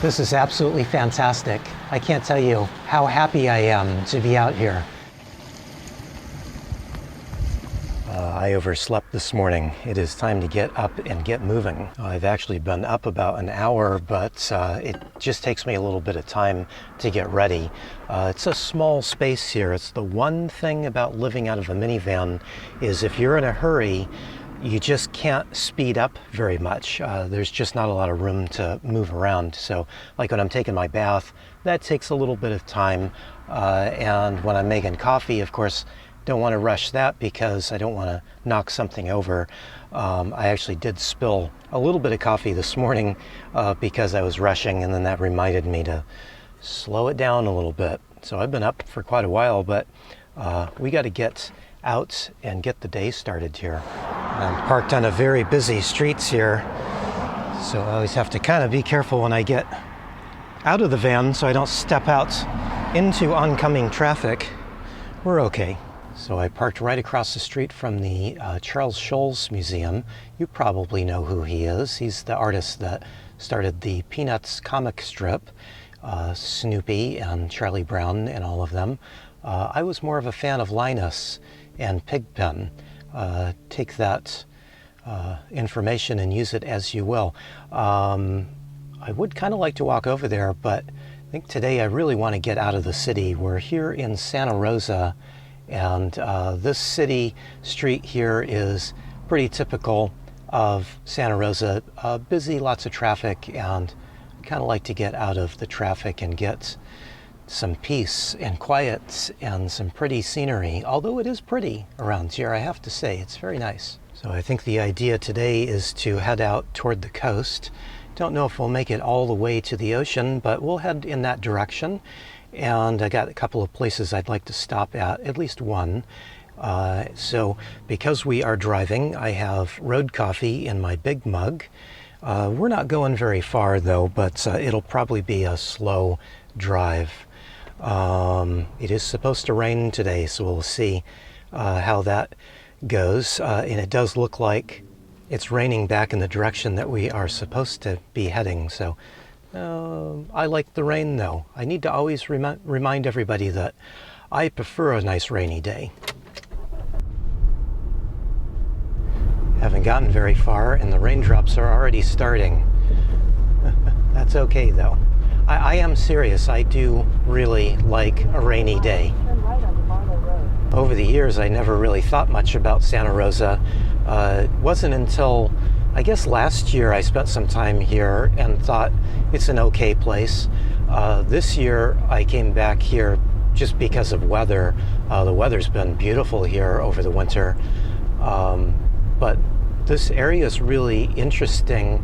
This is absolutely fantastic. I can't tell you how happy I am to be out here. I overslept this morning. It is time to get up and get moving. I've actually been up about an hour, but it just takes me a little bit of time to get ready. It's a small space here. It's the one thing about living out of a minivan is if you're in a hurry, you just can't speed up very much. There's just not a lot of room to move around. So like when I'm taking my bath, that takes a little bit of time. And when I'm making coffee, of course, don't want to rush that because I don't want to knock something over. I actually did spill a little bit of coffee this morning because I was rushing, and then that reminded me to slow it down a little bit. So I've been up for quite a while, but we got to get out and get the day started here. I'm parked on a very busy streets here, so I always have to kind of be careful when I get out of the van so I don't step out into oncoming traffic. We're okay. So I parked right across the street from the Charles Schulz Museum. You probably know who he is. He's the artist that started the Peanuts comic strip, Snoopy and Charlie Brown and all of them. I was more of a fan of Linus and Pigpen. Take that information and use it as you will. I would kind of like to walk over there, but I think today I really want to get out of the city. We're here in Santa Rosa, and this city street here is pretty typical of Santa Rosa. Busy, lots of traffic, and I kind of like to get out of the traffic and get some peace and quiet and some pretty scenery. Although it is pretty around here, I have to say, it's very nice. So I think the idea today is to head out toward the coast. Don't know if we'll make it all the way to the ocean, but we'll head in that direction. And I got a couple of places I'd like to stop at least one. So because we are driving, I have road coffee in my big mug. We're not going very far though, but it'll probably be a slow drive. It is supposed to rain today, so we'll see how that goes. And it does look like it's raining back in the direction that we are supposed to be heading. So I like the rain though. I need to always remind everybody that I prefer a nice rainy day. Haven't gotten very far and the raindrops are already starting. That's okay though. I am serious. I do really like a rainy day. Over the years, I never really thought much about Santa Rosa. It wasn't until, I guess last year, I spent some time here and thought it's an okay place. This year, I came back here just because of weather. The weather's been beautiful here over the winter. But this area is really interesting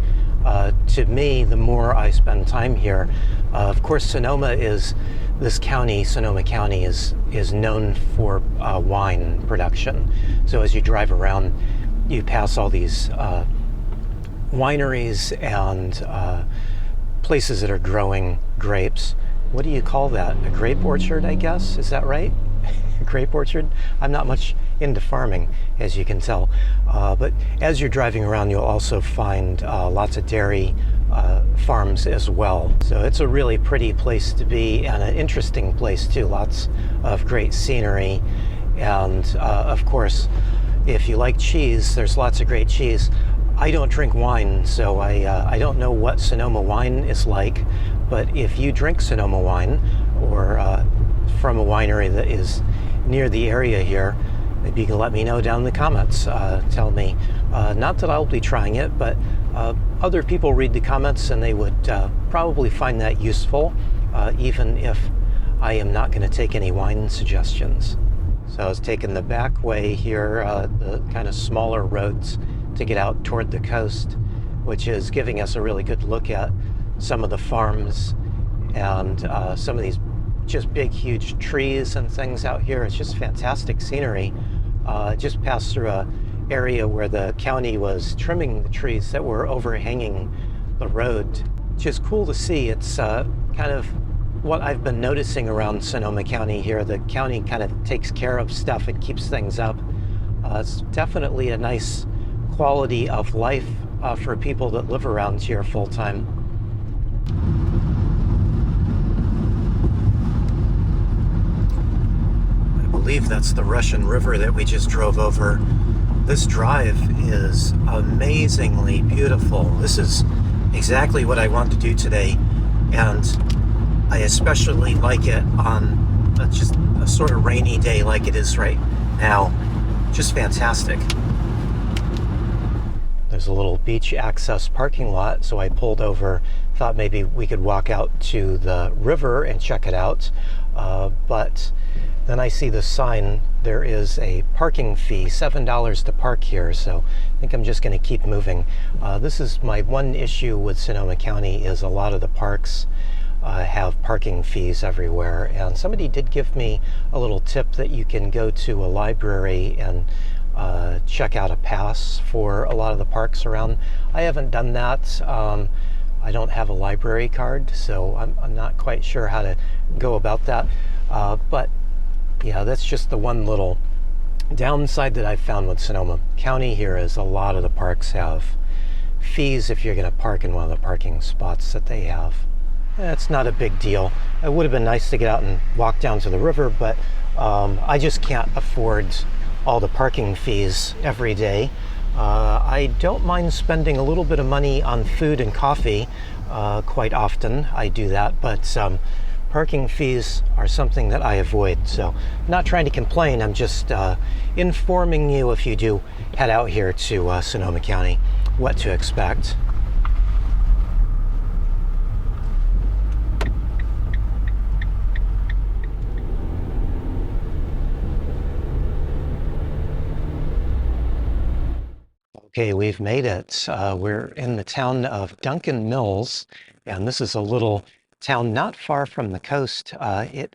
to me the more I spend time here. Of course, Sonoma County is known for wine production. So as you drive around, you pass all these wineries and places that are growing grapes. What do you call that? A grape orchard, I guess? Is that right? A grape orchard? I'm not much into farming, as you can tell. But as you're driving around, you'll also find lots of dairy farms as well. So it's a really pretty place to be and an interesting place too. Lots of great scenery. And of course, if you like cheese, there's lots of great cheese. I don't drink wine, so I don't know what Sonoma wine is like. But if you drink Sonoma wine or from a winery that is near the area here, maybe you can let me know down in the comments. Tell me, not that I'll be trying it, but other people read the comments and they would probably find that useful, even if I am not going to take any wine suggestions. So I was taking the back way here, the kind of smaller roads to get out toward the coast, which is giving us a really good look at some of the farms and some of these just big, huge trees and things out here. It's just fantastic scenery. Just passed through an area where the county was trimming the trees that were overhanging the road. Just cool to see. It's kind of what I've been noticing around Sonoma County here. The county kind of takes care of stuff and keeps things up. It's definitely a nice quality of life for people that live around here full time. believe that's the Russian River that we just drove over. This drive is amazingly beautiful. This is exactly what I want to do today, and I especially like it on just a sort of rainy day like it is right now. Just fantastic. There's a little beach access parking lot, so I pulled over, thought maybe we could walk out to the river and check it out, but then I see the sign. There is a parking fee, $7 to park here, so I think I'm just going to keep moving. This is my one issue with Sonoma County, is a lot of the parks have parking fees everywhere, and somebody did give me a little tip that you can go to a library and check out a pass for a lot of the parks around. I haven't done that. I don't have a library card, so I'm not quite sure how to go about that, but yeah, that's just the one little downside that I've found with Sonoma County here, is a lot of the parks have fees if you're going to park in one of the parking spots that they have. That's not a big deal. It would have been nice to get out and walk down to the river, but I just can't afford all the parking fees every day. I don't mind spending a little bit of money on food and coffee quite often. I do that, but parking fees are something that I avoid. So I'm not trying to complain, I'm just informing you, if you do head out here to Sonoma County, what to expect. Okay, we've made it. We're in the town of Duncan Mills, and this is a little town not far from the coast. It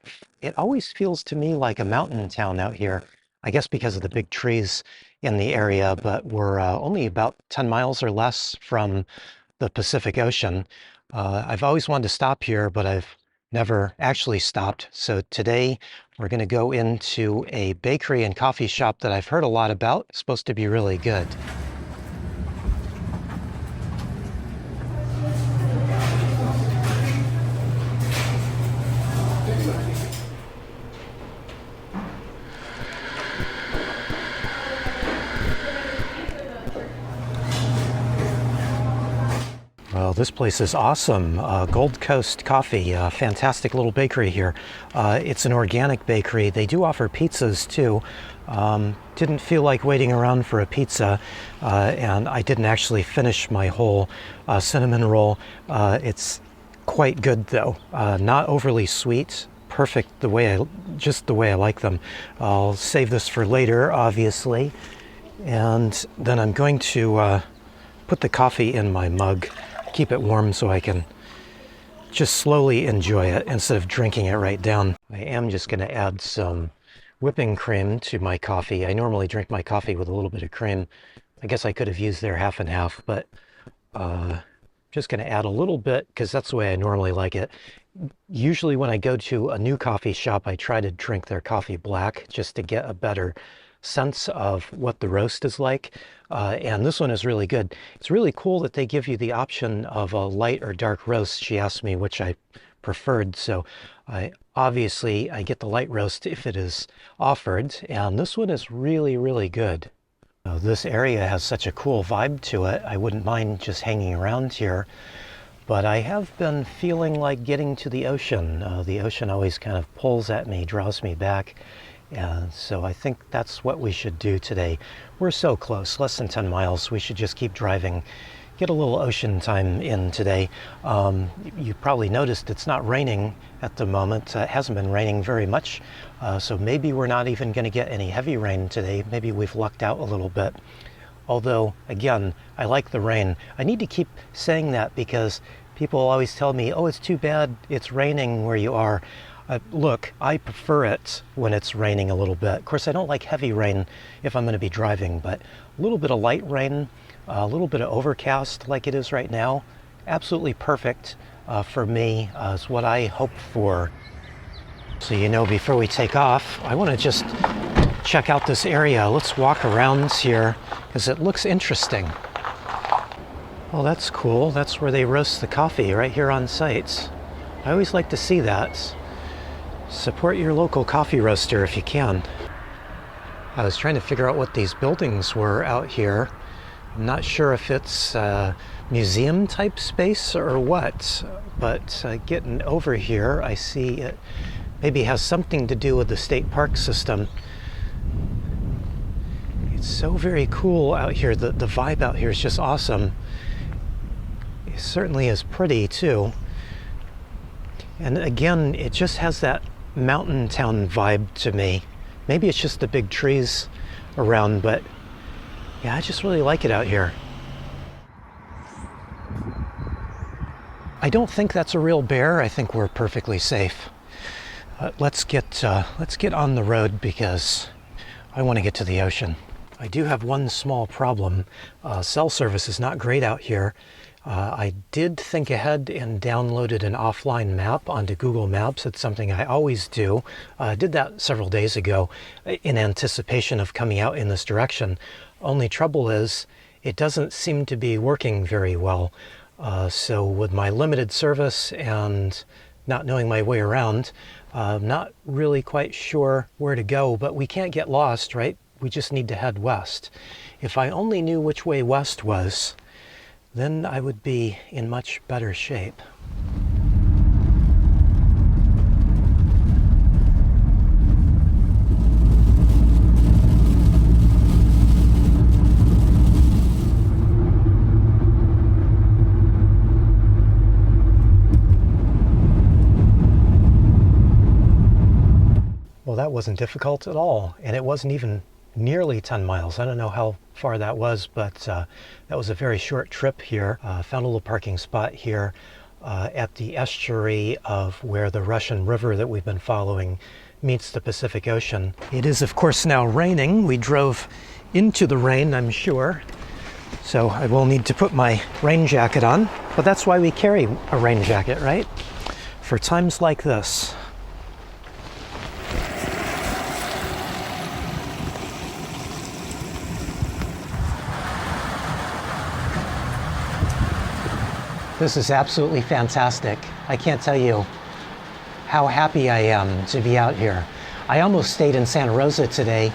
always feels to me like a mountain town out here, I guess because of the big trees in the area, but we're only about 10 miles or less from the Pacific Ocean. I've always wanted to stop here, but I've never actually stopped. So today we're going to go into a bakery and coffee shop that I've heard a lot about. It's supposed to be really good. Well, this place is awesome. Gold Coast Coffee, fantastic little bakery here. It's an organic bakery. They do offer pizzas too. Didn't feel like waiting around for a pizza, and I didn't actually finish my whole cinnamon roll. It's quite good though, not overly sweet. Perfect, just the way I like them. I'll save this for later, obviously, and then I'm going to put the coffee in my mug, keep it warm so I can just slowly enjoy it instead of drinking it right down. I am just going to add some whipping cream to my coffee. I normally drink my coffee with a little bit of cream. I guess I could have used their half and half, but just going to add a little bit because that's the way I normally like it. Usually when I go to a new coffee shop, I try to drink their coffee black just to get a better sense of what the roast is like, and this one is really good. It's really cool that they give you the option of a light or dark roast. She asked me which I preferred, so obviously I get the light roast if it is offered, and this one is really, really good. This area has such a cool vibe to it. I wouldn't mind just hanging around here, but I have been feeling like getting to the ocean. The ocean always kind of pulls at me, draws me back. And so I think that's what we should do today. We're so close, less than 10 miles. We should just keep driving, get a little ocean time in today. You probably noticed it's not raining at the moment. It hasn't been raining very much. So maybe we're not even going to get any heavy rain today. Maybe we've lucked out a little bit. Although, again, I like the rain. I need to keep saying that because people always tell me, oh, it's too bad it's raining where you are. Look, I prefer it when it's raining a little bit. Of course, I don't like heavy rain if I'm going to be driving, but a little bit of light rain, a little bit of overcast like it is right now, absolutely perfect for me, is what I hope for. So, you know, before we take off, I want to just check out this area. Let's walk around here because it looks interesting. Well, that's cool. That's where they roast the coffee, right here on site. I always like to see that. Support your local coffee roaster if you can. I was trying to figure out what these buildings were out here. I'm not sure if it's museum type space or what, but getting over here, I see it maybe has something to do with the state park system. It's so very cool out here. The vibe out here is just awesome. It certainly is pretty too. And again, it just has that mountain town vibe to me. Maybe it's just the big trees around, but yeah, I just really like it out here. I don't think that's a real bear. I think we're perfectly safe. Let's get on the road because I want to get to the ocean. I do have one small problem. Cell service is not great out here. I did think ahead and downloaded an offline map onto Google Maps. It's something I always do. I did that several days ago in anticipation of coming out in this direction. Only trouble is it doesn't seem to be working very well. So with my limited service and not knowing my way around, I'm not really quite sure where to go, but we can't get lost, right? We just need to head west. If I only knew which way west was, then I would be in much better shape. Well, that wasn't difficult at all, and it wasn't even nearly 10 miles. I don't know how far that was, but that was a very short trip here. Found a little parking spot here at the estuary of where the Russian River that we've been following meets the Pacific Ocean. It is, of course, now raining. We drove into the rain, I'm sure, so I will need to put my rain jacket on, but that's why we carry a rain jacket, right? For times like this. This is absolutely fantastic. I can't tell you how happy I am to be out here. I almost stayed in Santa Rosa today,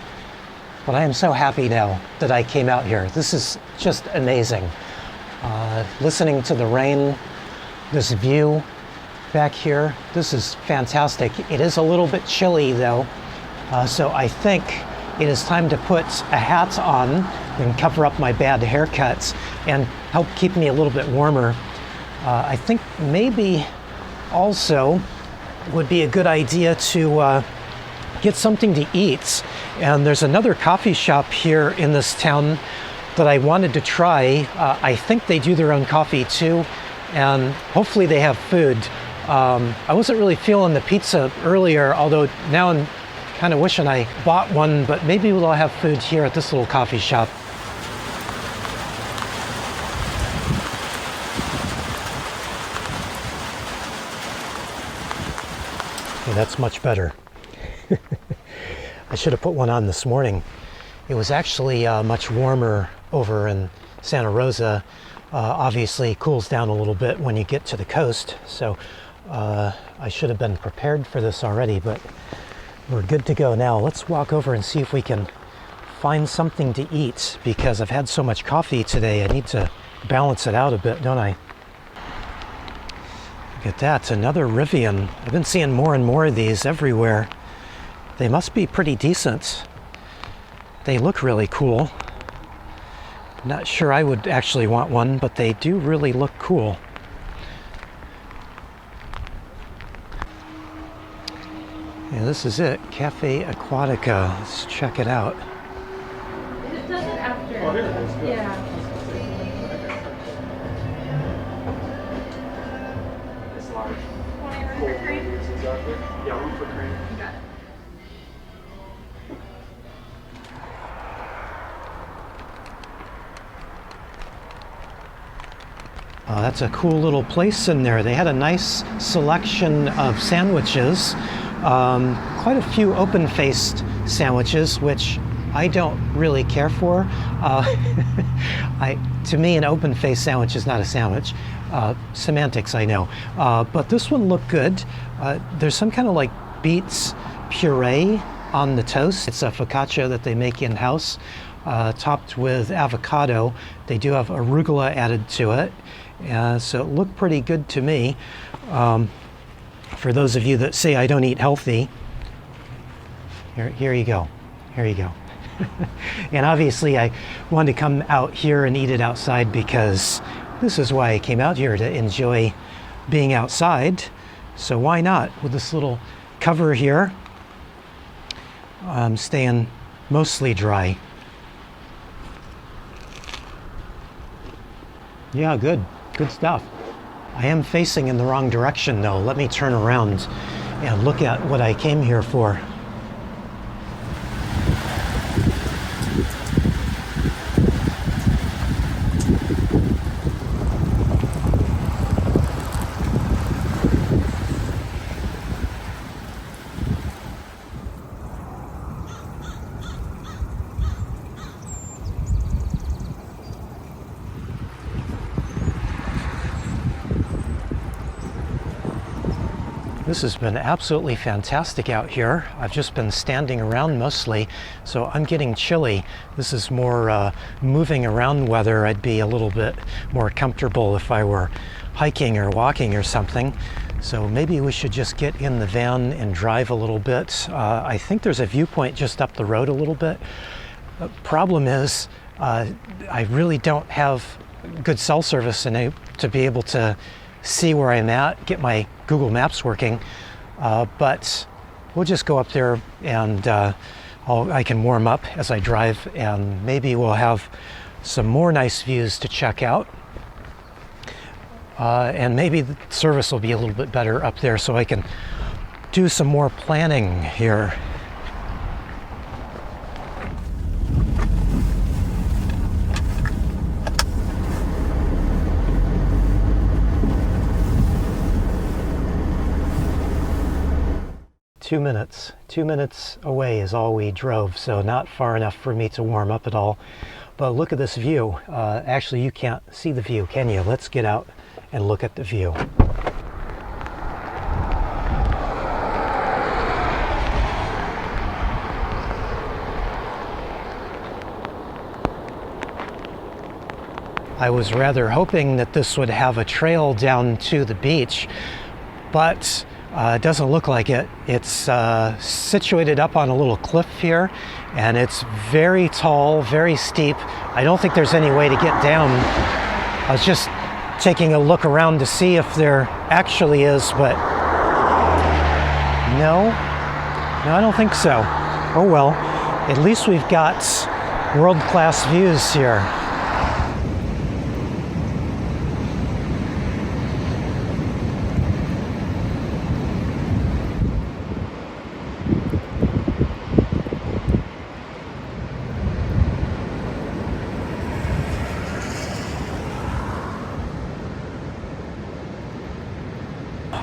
but I am so happy now that I came out here. This is just amazing. Listening to the rain, this view back here, this is fantastic. It is a little bit chilly though, so I think it is time to put a hat on and cover up my bad haircuts and help keep me a little bit warmer. I think maybe also would be a good idea to get something to eat. And there's another coffee shop here in this town that I wanted to try. I think they do their own coffee too, and hopefully they have food. I wasn't really feeling the pizza earlier, although now I'm kind of wishing I bought one, but maybe we'll have food here at this little coffee shop. Okay, that's much better. I should have put one on this morning. It was actually much warmer over in Santa Rosa. Obviously cools down a little bit when you get to the coast, so I should have been prepared for this already, but we're good to go now. Let's walk over and see if we can find something to eat, because I've had so much coffee today. I need to balance it out a bit, don't I? Look at that, another Rivian. I've been seeing more and more of these everywhere. They must be pretty decent. They look really cool. Not sure I would actually want one, but they do really look cool. Yeah, this is it, Cafe Aquatica. Let's check it out. It does it after. Oh, here it is. Good. Yeah. It's large. Want to room for cream? Exactly. Yeah, room for cream. You got it. Oh, that's a cool little place in there. They had a nice selection of sandwiches. Quite a few open-faced sandwiches, which I don't really care for. To me, an open-faced sandwich is not a sandwich. Semantics, I know. But this one looked good. There's some kind of like beets puree on the toast. It's a focaccia that they make in-house, topped with avocado. They do have arugula added to it, so it looked pretty good to me. For those of you that say I don't eat healthy, here you go. Here you go. And obviously I wanted to come out here and eat it outside because this is why I came out here, to enjoy being outside. So why not? With this little cover here, I'm staying mostly dry. Yeah, good stuff. I am facing in the wrong direction though. Let me turn around and look at what I came here for. This has been absolutely fantastic out here. I've just been standing around mostly, so I'm getting chilly. This is more moving around weather. I'd be a little bit more comfortable if I were hiking or walking or something. So maybe we should just get in the van and drive a little bit. I think there's a viewpoint just up the road a little bit. The problem is I really don't have good cell service and to be able to see where I'm at, get my Google Maps working, but we'll just go up there and I can warm up as I drive, and maybe we'll have some more nice views to check out, and maybe the service will be a little bit better up there so I can do some more planning here. Two minutes away is all we drove, so not far enough for me to warm up at all. But look at this view. Actually, you can't see the view, can you? Let's get out and look at the view. I was rather hoping that this would have a trail down to the beach, but it doesn't look like it. It's situated up on a little cliff here, and it's very tall, very steep. I don't think there's any way to get down. I was just taking a look around to see if there actually is, but no, I don't think so. Oh well, at least we've got world-class views here.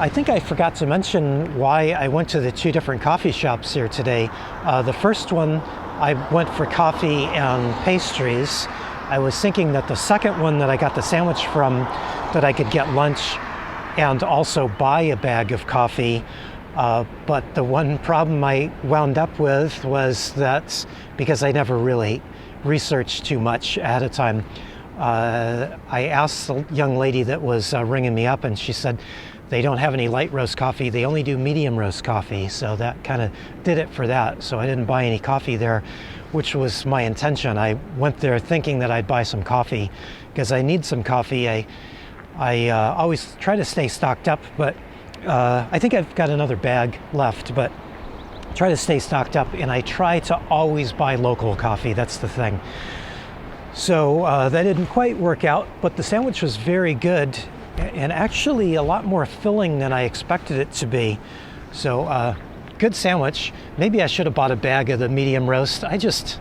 I think I forgot to mention why I went to the two different coffee shops here today. The first one, I went for coffee and pastries. I was thinking that the second one that I got the sandwich from, that I could get lunch and also buy a bag of coffee. But the one problem I wound up with was that because I never really researched too much ahead of time, I asked the young lady that was ringing me up, and she said they don't have any light roast coffee, they only do medium roast coffee. So that kind of did it for that. So I didn't buy any coffee there, which was my intention. I went there thinking that I'd buy some coffee because I need some coffee. I always try to stay stocked up, but I think I've got another bag left, but try to stay stocked up, and I try to always buy local coffee. That's the thing. So that didn't quite work out, but the sandwich was very good and actually a lot more filling than I expected it to be. So good sandwich. Maybe I should have bought a bag of the medium roast. I just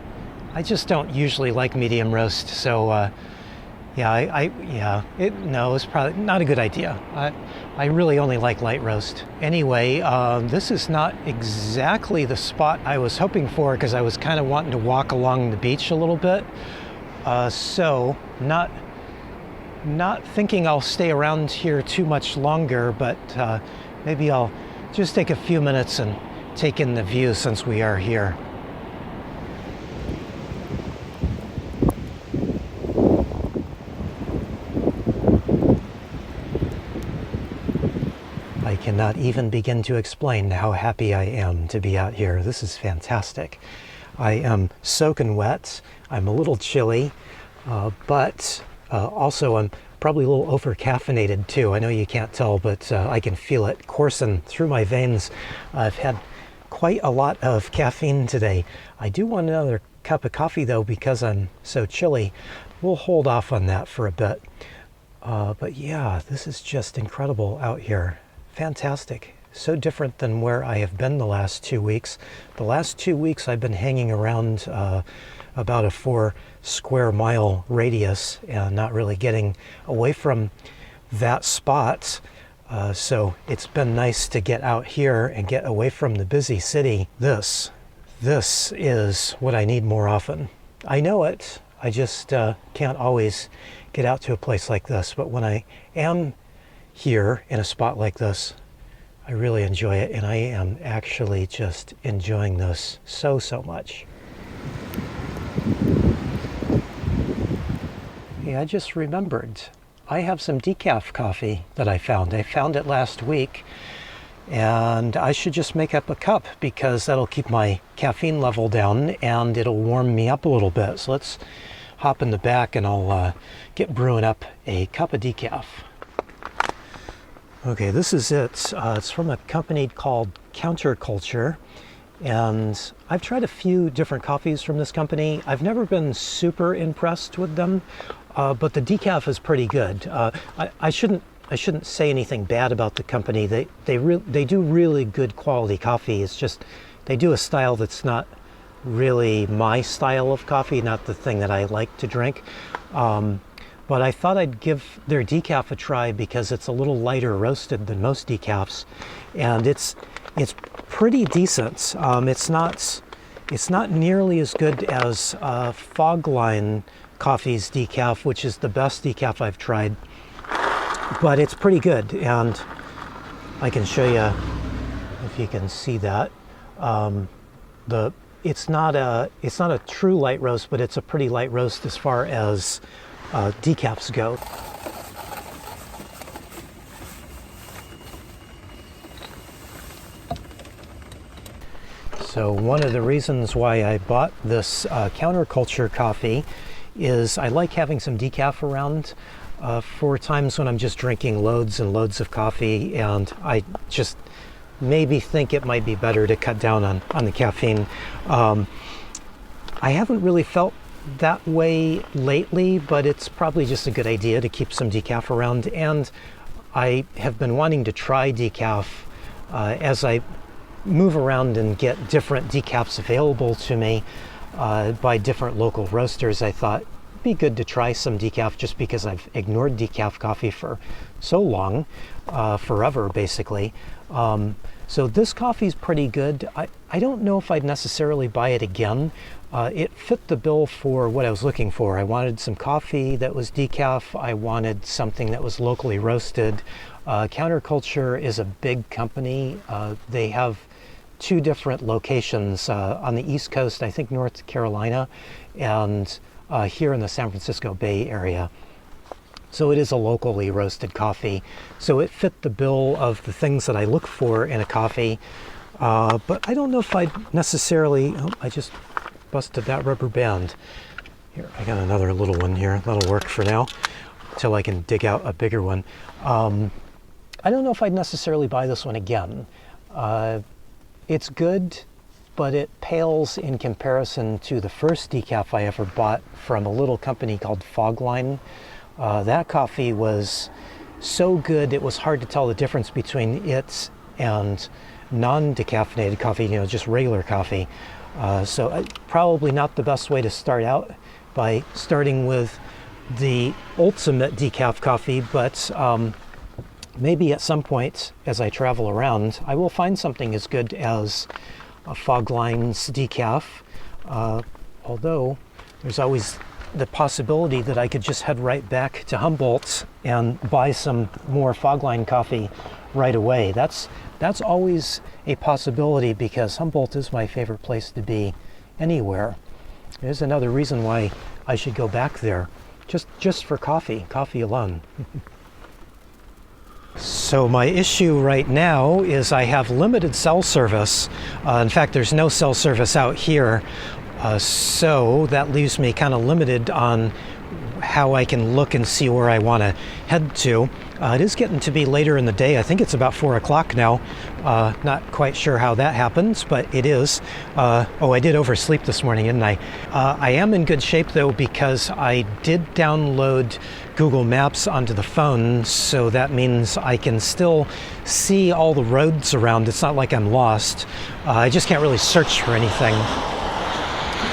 don't usually like medium roast. So no, it's probably not a good idea. I really only like light roast. Anyway, this is not exactly the spot I was hoping for because I was kind of wanting to walk along the beach a little bit. So not thinking I'll stay around here too much longer, but maybe I'll just take a few minutes and take in the view since we are here. I cannot even begin to explain how happy I am to be out here. This is fantastic. I am soaking wet. I'm a little chilly, but also I'm probably a little over-caffeinated too. I know you can't tell, but I can feel it coursing through my veins. I've had quite a lot of caffeine today. I do want another cup of coffee though because I'm so chilly. We'll hold off on that for a bit. But yeah, this is just incredible out here. Fantastic. So different than where I have been the last 2 weeks. The last 2 weeks I've been hanging around about a 4 square mile radius and not really getting away from that spot. So it's been nice to get out here and get away from the busy city. This is what I need more often. I know it. I just can't always get out to a place like this. But when I am here in a spot like this, I really enjoy it, and I am actually just enjoying this so much. Hey, I just remembered, I have some decaf coffee that I found. I found it last week, and I should just make up a cup because that'll keep my caffeine level down and it'll warm me up a little bit. So let's hop in the back and I'll get brewing up a cup of decaf. Okay, this is it. It's from a company called Counterculture, and I've tried a few different coffees from this company. I've never been super impressed with them, but the decaf is pretty good. I shouldn't say anything bad about the company. They do really good quality coffee. It's just they do a style that's not really my style of coffee, not the thing that I like to drink. But I thought I'd give their decaf a try because it's a little lighter roasted than most decafs, and it's pretty decent. It's not nearly as good as Fogline Coffee's decaf, which is the best decaf I've tried, but it's pretty good, and I can show you if you can see that. It's not a true light roast, but it's a pretty light roast as far as decafs go. So one of the reasons why I bought this Counterculture coffee is I like having some decaf around for times when I'm just drinking loads and loads of coffee, and I just maybe think it might be better to cut down on the caffeine. I haven't really felt that way lately, but it's probably just a good idea to keep some decaf around, and I have been wanting to try decaf as I move around and get different decafs available to me by different local roasters. I thought it'd be good to try some decaf just because I've ignored decaf coffee for so long, forever basically. So this coffee is pretty good. I don't know if I'd necessarily buy it again. It fit the bill for what I was looking for. I wanted some coffee that was decaf. I wanted something that was locally roasted. Counterculture is a big company. They have 2 different locations on the East Coast, I think North Carolina, and here in the San Francisco Bay Area. So it is a locally roasted coffee. So it fit the bill of the things that I look for in a coffee. But I don't know if I'd necessarily, I just busted that rubber band. Here, I got another little one here. That'll work for now until I can dig out a bigger one. I don't know if I'd necessarily buy this one again. It's good, but it pales in comparison to the first decaf I ever bought from a little company called Fogline. That coffee was so good it was hard to tell the difference between it and non-decaffeinated coffee, just regular coffee. So probably not the best way to start out by starting with the ultimate decaf coffee, but maybe at some point as I travel around, I will find something as good as a Fogline's decaf, although there's always the possibility that I could just head right back to Humboldt and buy some more Fogline coffee right away. That's always a possibility because Humboldt is my favorite place to be anywhere. There's another reason why I should go back there, just for coffee alone. So my issue right now is I have limited cell service. In fact, there's no cell service out here. So that leaves me kind of limited on how I can look and see where I want to head to. It is getting to be later in the day. I think it's about 4 o'clock now. Not quite sure how that happens, but it is. Oh, I did oversleep this morning, didn't I? I am in good shape though because I did download Google Maps onto the phone, so that means I can still see all the roads around. It's not like I'm lost. I just can't really search for anything.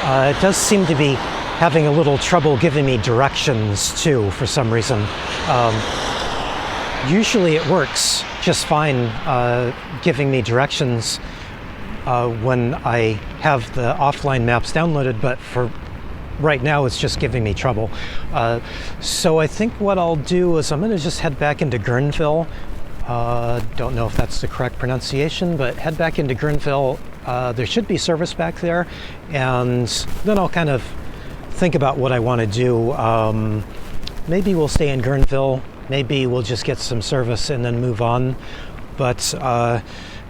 It does seem to be having a little trouble giving me directions too, for some reason. Usually it works just fine giving me directions when I have the offline maps downloaded, but for right now it's just giving me trouble. So I think what I'll do is I'm going to just head back into Guerneville. Don't know if that's the correct pronunciation, but head back into Guerneville. There should be service back there, and then I'll kind of think about what I want to do. Maybe we'll stay in Guerneville. Maybe we'll just get some service and then move on. But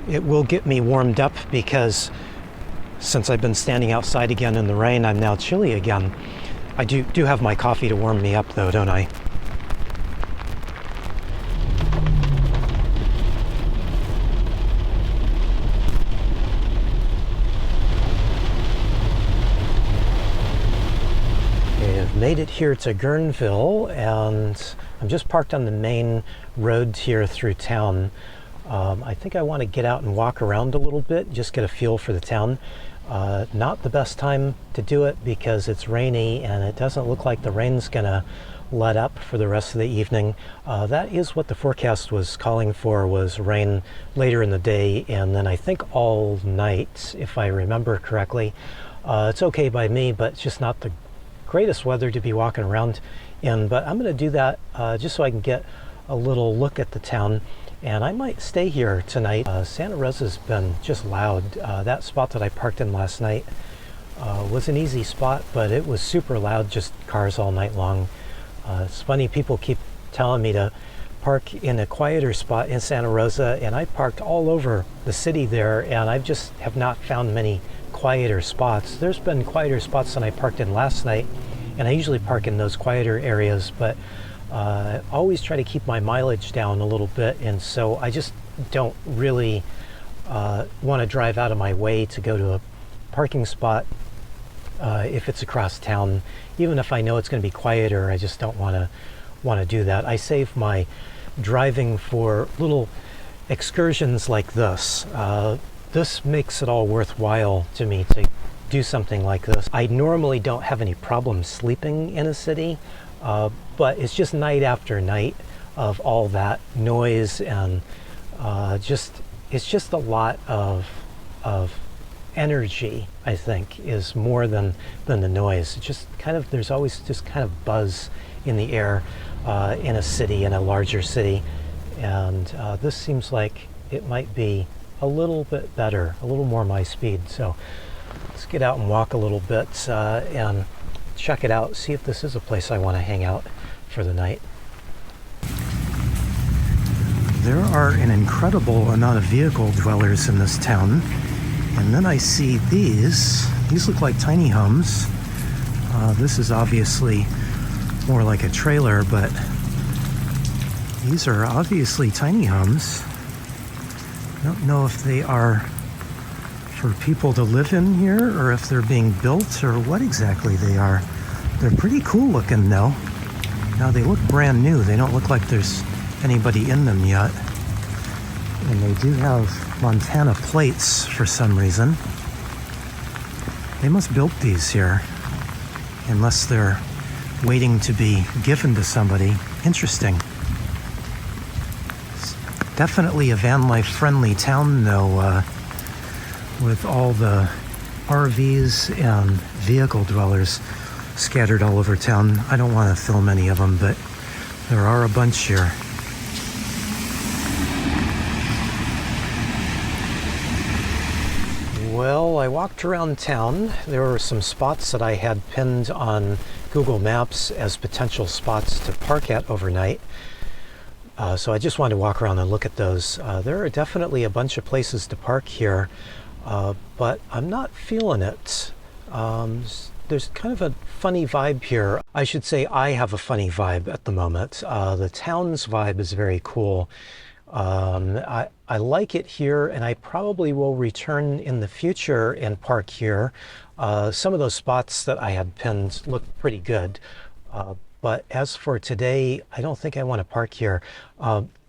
it will get me warmed up because since I've been standing outside again in the rain, I'm now chilly again. I do have my coffee to warm me up though, don't I? Made it here to Guerneville, and I'm just parked on the main road here through town. I think I want to get out and walk around a little bit, just get a feel for the town. Not the best time to do it because it's rainy and it doesn't look like the rain's gonna let up for the rest of the evening. That is what the forecast was calling for, was rain later in the day and then I think all night, if I remember correctly. It's okay by me, but it's just not the greatest weather to be walking around in, but I'm going to do that just so I can get a little look at the town, and I might stay here tonight. Santa Rosa's been just loud. That spot that I parked in last night was an easy spot, but it was super loud, just cars all night long. It's funny, people keep telling me to park in a quieter spot in Santa Rosa, and I parked all over the city there, and I just have not found many quieter spots. There's been quieter spots than I parked in last night, and I usually park in those quieter areas, but I always try to keep my mileage down a little bit, and so I just don't really want to drive out of my way to go to a parking spot if it's across town. Even if I know it's going to be quieter, I just don't want to do that. I save my driving for little excursions like this. This makes it all worthwhile to me to do something like this. I normally don't have any problem sleeping in a city, but it's just night after night of all that noise, and it's just a lot of energy, I think, is more than the noise. It's just kind of, there's always just kind of buzz in the air in a city, in a larger city, and this seems like it might be a little bit better, a little more my speed. So let's get out and walk a little bit and check it out, see if this is a place I want to hang out for the night. There are an incredible amount of vehicle dwellers in this town, and then I see these look like tiny homes. This is obviously more like a trailer, but these are obviously tiny homes. I don't know if they are for people to live in here or if they're being built or what exactly they are. They're pretty cool looking though. Now they look brand new. They don't look like there's anybody in them yet. And they do have Montana plates for some reason. They must build these here, unless they're waiting to be given to somebody. Interesting. Definitely a van life friendly town though, with all the RVs and vehicle dwellers scattered all over town. I don't want to film any of them, but there are a bunch here. Well, I walked around town. There were some spots that I had pinned on Google Maps as potential spots to park at overnight. So I just wanted to walk around and look at those. There are definitely a bunch of places to park here, but I'm not feeling it. There's kind of a funny vibe here. I should say I have a funny vibe at the moment. The town's vibe is very cool. I like it here, and I probably will return in the future and park here. Some of those spots that I had pinned look pretty good. But as for today, I don't think I want to park here.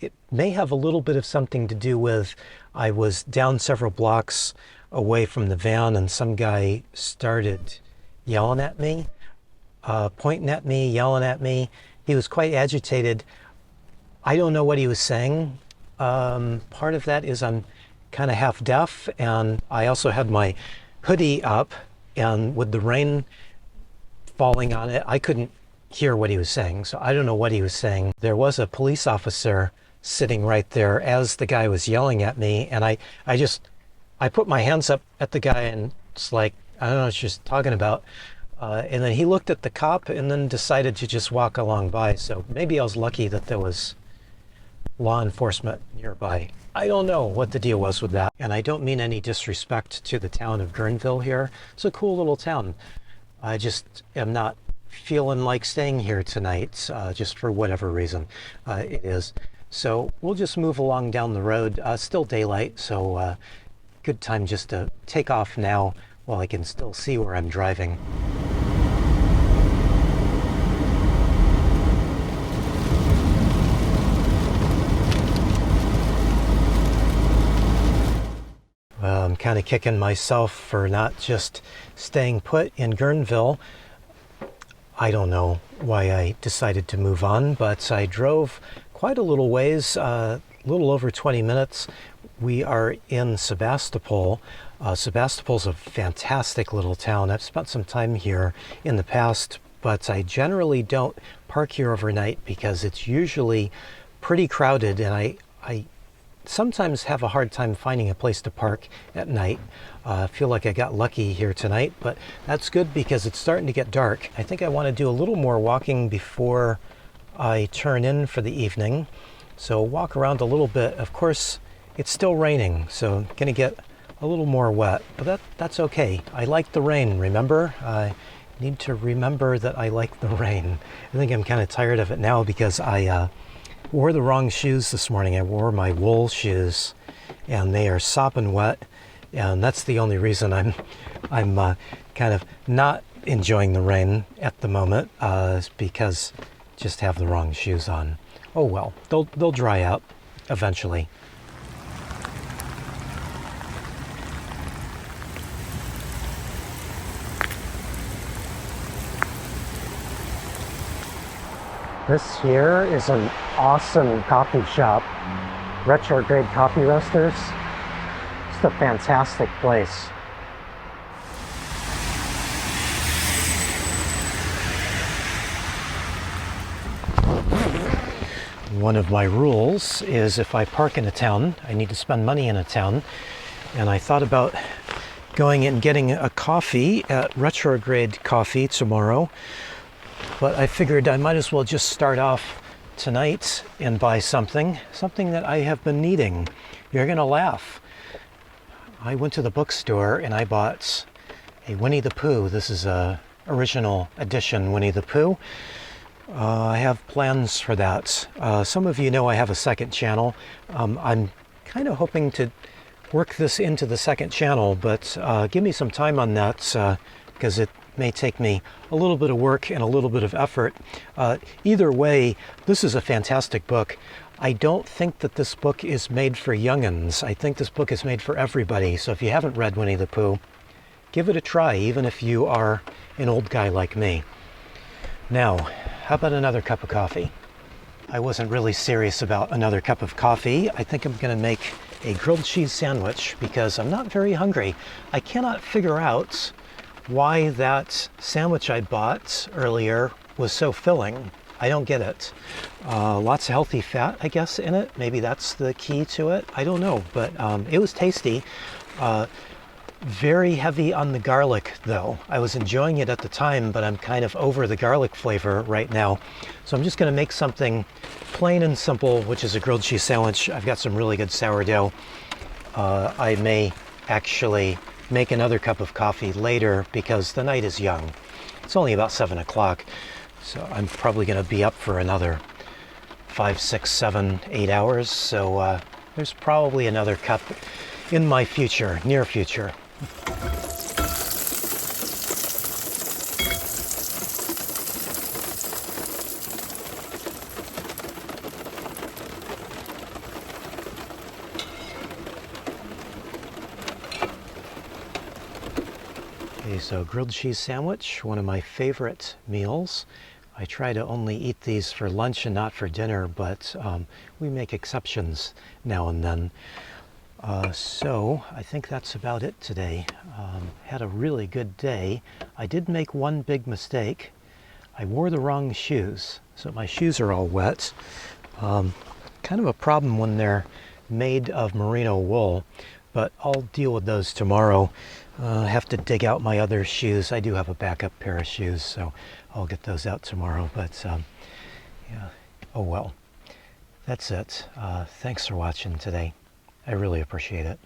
It may have a little bit of something to do with I was down several blocks away from the van and some guy started yelling at me, pointing at me, yelling at me. He was quite agitated. I don't know what he was saying. Part of that is I'm kind of half deaf, and I also had my hoodie up, and with the rain falling on it, I couldn't hear what he was saying. So I don't know what he was saying. There was a police officer sitting right there as the guy was yelling at me, and I put my hands up at the guy, and it's like, I don't know what she's talking about. And then he looked at the cop and then decided to just walk along by. So maybe I was lucky that there was law enforcement nearby. I don't know what the deal was with that. And I don't mean any disrespect to the town of Guerneville here. It's a cool little town. I just am not feeling like staying here tonight, just for whatever reason it is. So we'll just move along down the road. Still daylight, so good time just to take off now while I can still see where I'm driving. I'm kind of kicking myself for not just staying put in Guerneville. I don't know why I decided to move on, but I drove quite a little ways, a little over 20 minutes. We are in Sebastopol. Sebastopol's a fantastic little town. I've spent some time here in the past, but I generally don't park here overnight because it's usually pretty crowded, and I sometimes have a hard time finding a place to park at night. I feel like I got lucky here tonight, but that's good because it's starting to get dark. I think I want to do a little more walking before I turn in for the evening. So walk around a little bit. Of course, it's still raining, so I'm gonna get a little more wet, but that's okay. I like the rain, remember? I need to remember that I like the rain. I think I'm kind of tired of it now because I wore the wrong shoes this morning. I wore my wool shoes and they are sopping wet, and that's the only reason I'm kind of not enjoying the rain at the moment, is because just have the wrong shoes on. Oh well, they'll dry out eventually. This here is an awesome coffee shop, Retrograde Coffee Roasters. It's a fantastic place. One of my rules is if I park in a town, I need to spend money in a town, and I thought about going and getting a coffee at Retrograde Coffee tomorrow. But I figured I might as well just start off tonight and buy something that I have been needing. You're gonna laugh. I went to the bookstore and I bought a Winnie the Pooh. This is a original edition Winnie the Pooh. I have plans for that. Some of you know I have a second channel. I'm kind of hoping to work this into the second channel, but give me some time on that because it may take me a little bit of work and a little bit of effort. Either way, this is a fantastic book. I don't think that this book is made for young'uns. I think this book is made for everybody. So if you haven't read Winnie the Pooh, give it a try, even if you are an old guy like me. Now, how about another cup of coffee? I wasn't really serious about another cup of coffee. I think I'm gonna make a grilled cheese sandwich because I'm not very hungry. I cannot figure out why that sandwich I bought earlier was so filling. I don't get it. Lots of healthy fat, I guess, in it. Maybe that's the key to it. I don't know, but it was tasty. Very heavy on the garlic though. I was enjoying it at the time, but I'm kind of over the garlic flavor right now. So I'm just going to make something plain and simple, which is a grilled cheese sandwich. I've got some really good sourdough. I may actually make another cup of coffee later because the night is young. It's only about 7 o'clock, so I'm probably going to be up for another 5, 6, 7, 8 hours. So there's probably another cup in my future, near future. Okay, so grilled cheese sandwich, one of my favorite meals. I try to only eat these for lunch and not for dinner, but we make exceptions now and then. So I think that's about it today. Had a really good day. I did make one big mistake. I wore the wrong shoes, so my shoes are all wet. Kind of a problem when they're made of merino wool, but I'll deal with those tomorrow. I have to dig out my other shoes. I do have a backup pair of shoes, so I'll get those out tomorrow, but yeah, oh well. That's it. Thanks for watching today. I really appreciate it.